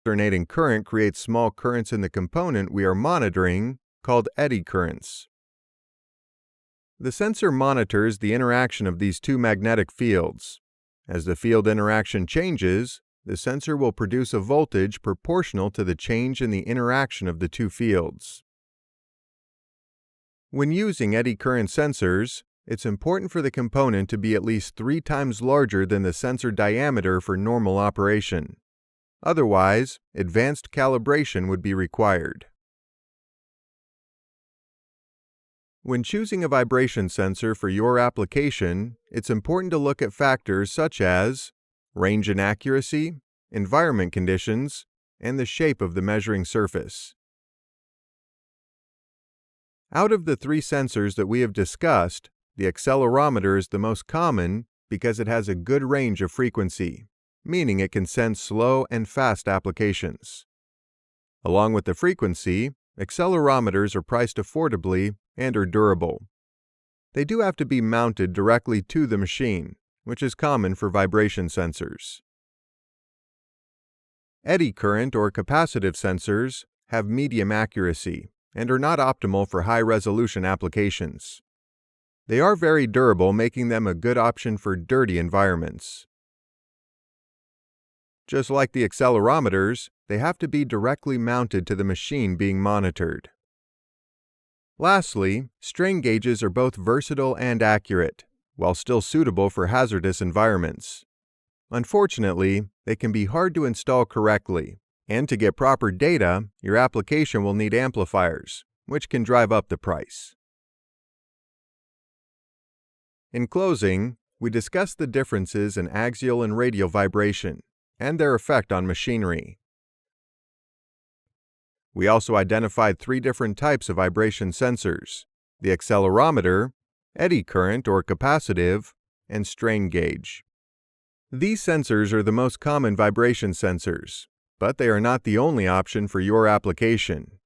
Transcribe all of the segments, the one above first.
Alternating current creates small currents in the component we are monitoring, called eddy currents. The sensor monitors the interaction of these two magnetic fields. As the field interaction changes, the sensor will produce a voltage proportional to the change in the interaction of the two fields. When using eddy current sensors, it's important for the component to be at least 3 times larger than the sensor diameter for normal operation. Otherwise, advanced calibration would be required. When choosing a vibration sensor for your application, it's important to look at factors such as range and accuracy, environment conditions, and the shape of the measuring surface. Out of the 3 sensors that we have discussed, the accelerometer is the most common because it has a good range of frequency, meaning it can sense slow and fast applications. Along with the frequency, accelerometers are priced affordably and are durable. They do have to be mounted directly to the machine, which is common for vibration sensors. Eddy current or capacitive sensors have medium accuracy and are not optimal for high-resolution applications. They are very durable, making them a good option for dirty environments. Just like the accelerometers, they have to be directly mounted to the machine being monitored. Lastly, strain gauges are both versatile and accurate, while still suitable for hazardous environments. Unfortunately, they can be hard to install correctly, and to get proper data, your application will need amplifiers, which can drive up the price. In closing, we discussed the differences in axial and radial vibration and their effect on machinery. We also identified 3 different types of vibration sensors: the accelerometer, eddy current or capacitive, and strain gauge. These sensors are the most common vibration sensors, but they are not the only option for your application.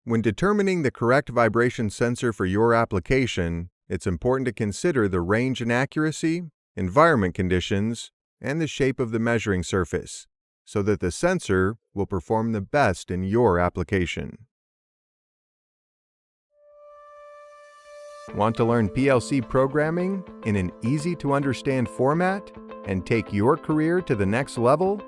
When determining the correct vibration sensor for your application, it's important to consider the range and accuracy, environment conditions, and the shape of the measuring surface, so that the sensor will perform the best in your application. Want to learn PLC programming in an easy-to-understand format and take your career to the next level?